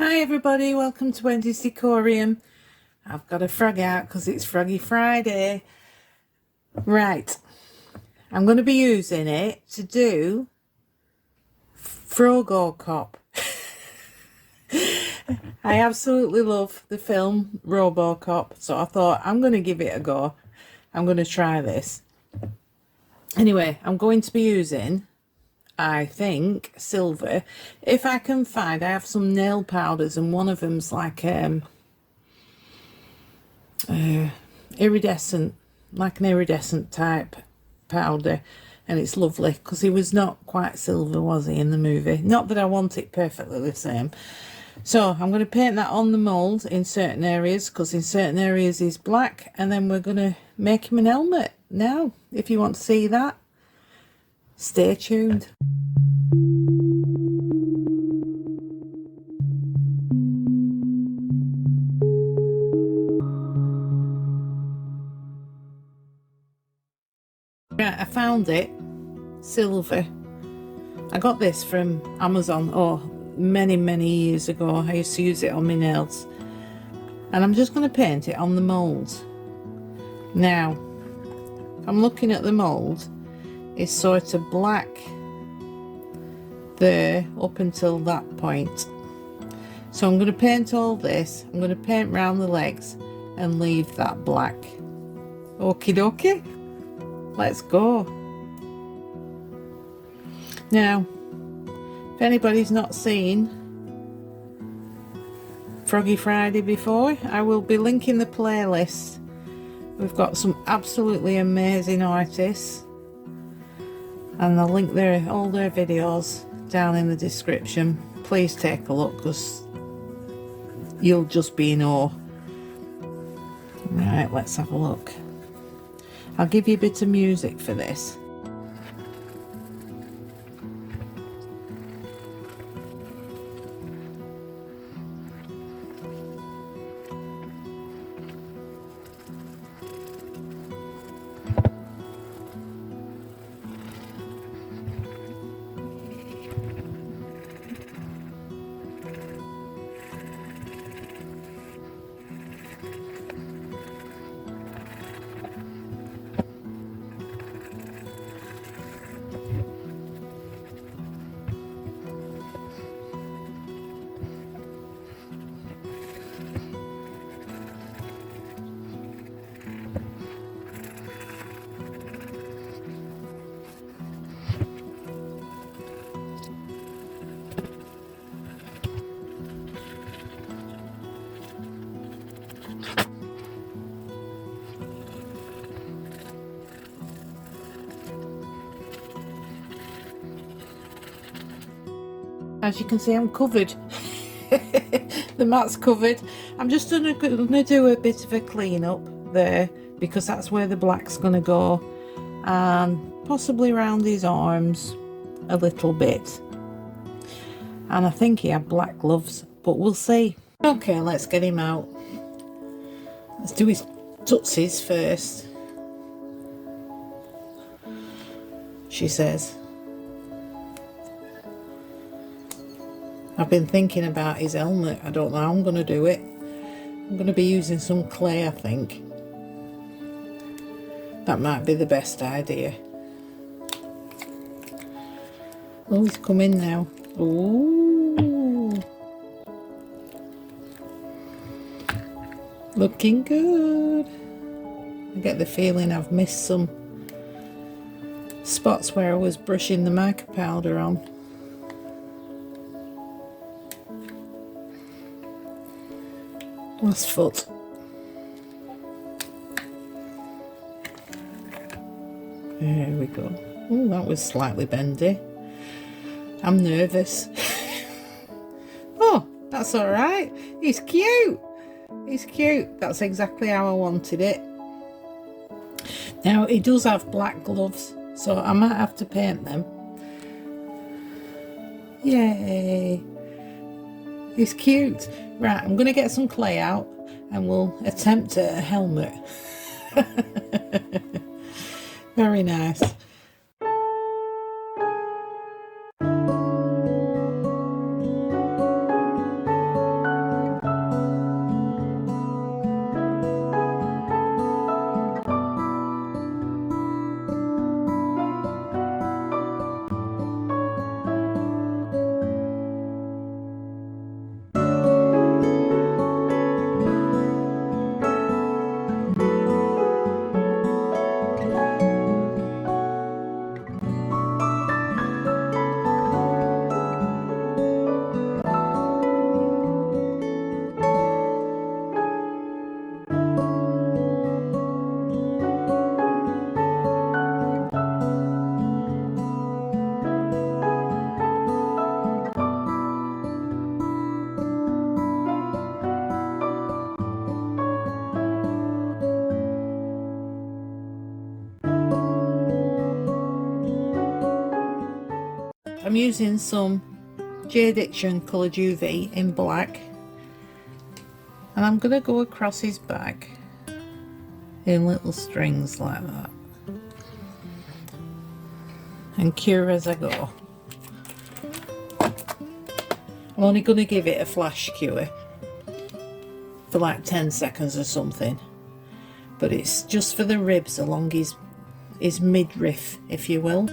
Hi everybody, welcome to Wendy's Decorium. I've got a frog out because it's Froggy Friday. Right, I'm going to be using it to do Frogo Cop. I absolutely love the film RoboCop, so I thought I'm going to give it a go. I'm going to try this. Anyway, I'm going to be using, I think, silver. If I can find, I have some nail powders and one of them's like iridescent, like an iridescent type powder, and it's lovely because he was not quite silver, was he, in the movie? Not that I want it perfectly the same. So I'm going to paint that on the mould in certain areas, because in certain areas he's black, and then we're going to make him an helmet. Now, if you want to see that, stay tuned. Right, I found it, silver. I got this from Amazon, many years ago. I used to use it on my nails. And I'm just going to paint it on the mould. Now, I'm looking at the mould. It's sort of black there up until that point. So I'm going to paint all this. I'm going to paint round the legs and leave that black. Okie dokie. Let's go. Now, if anybody's not seen Froggy Friday before, I will be linking the playlist. We've got some absolutely amazing artists, and I'll link all their videos down in the description. Please take a look because you'll just be in awe. Right, let's have a look. I'll give you a bit of music for this. As you can see, I'm covered. The mat's covered. I'm just going to do a bit of a clean up there, because that's where the black's going to go, and possibly around his arms a little bit. And I think he had black gloves, but we'll see. Okay, let's get him out. Let's do his tootsies first, she says. I've been thinking about his helmet. I don't know how I'm going to do it. I'm going to be using some clay, I think. That might be the best idea. Oh, he's come in now. Ooh. Looking good. I get the feeling I've missed some spots where I was brushing the mica powder on. Last foot. There we go. Oh, that was slightly bendy. I'm nervous. Oh, that's all right. He's cute. He's cute. That's exactly how I wanted it. Now, he does have black gloves, so I might have to paint them. Yay. He's cute. Right, I'm going to get some clay out and we'll attempt a helmet. Very nice. I'm using some Jade Diction coloured UV in black, and I'm going to go across his back in little strings like that and cure as I go. I'm only going to give it a flash cure for like 10 seconds or something, but it's just for the ribs along his midriff, if you will.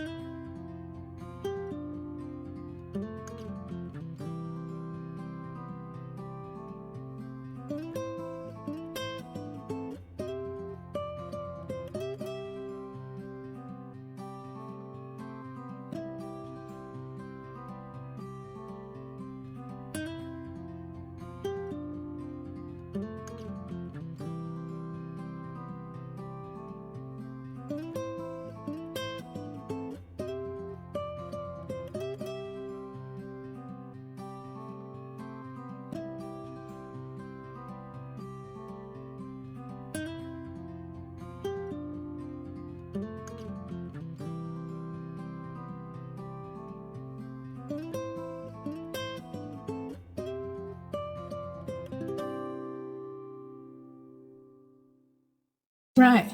Right,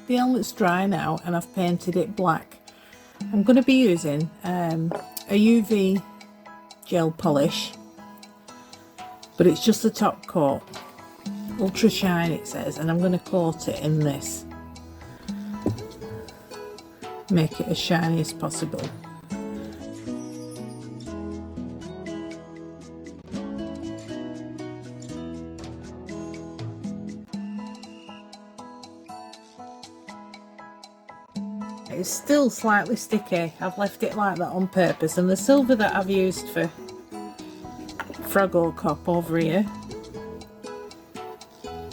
the helmet's dry now and I've painted it black. I'm going to be using a UV gel polish, but it's just the top coat, ultra shine it says, and I'm going to coat it in this, make it as shiny as possible. It's still slightly sticky. I've left it like that on purpose, and the silver that I've used for Frogo Cop over here,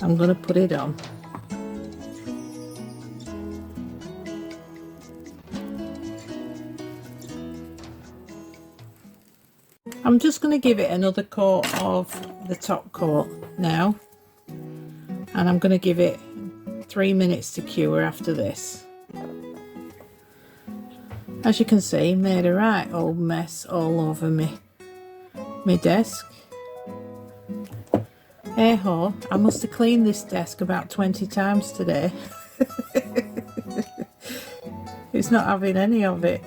I'm going to put it on. I'm just going to give it another coat of the top coat now, and I'm going to give it 3 minutes to cure after this. As you can see, made a right old mess all over my desk. Hey ho, I must have cleaned this desk about 20 times today. It's not having any of it.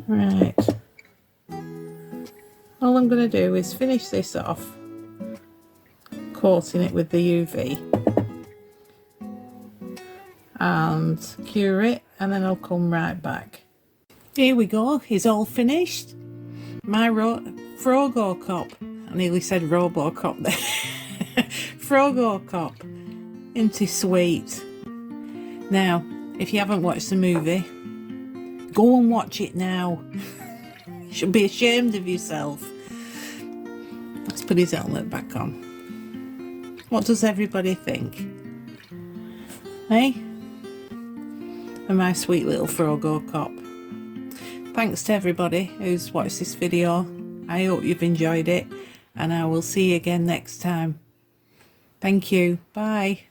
Right. All I'm going to do is finish this off, coating it with the UV. And cure it, and then I'll come right back. Here we go, he's all finished. My Frogo Cop. I nearly said robocop there. Frogo Cop. Isn't he sweet? Now, if you haven't watched the movie, go and watch it now. You should be ashamed of yourself. Let's put his helmet back on. What does everybody think? Hey? And my sweet little Frogo Cop. Thanks to everybody who's watched this video. I hope you've enjoyed it, and I will see you again next time. Thank you. Bye.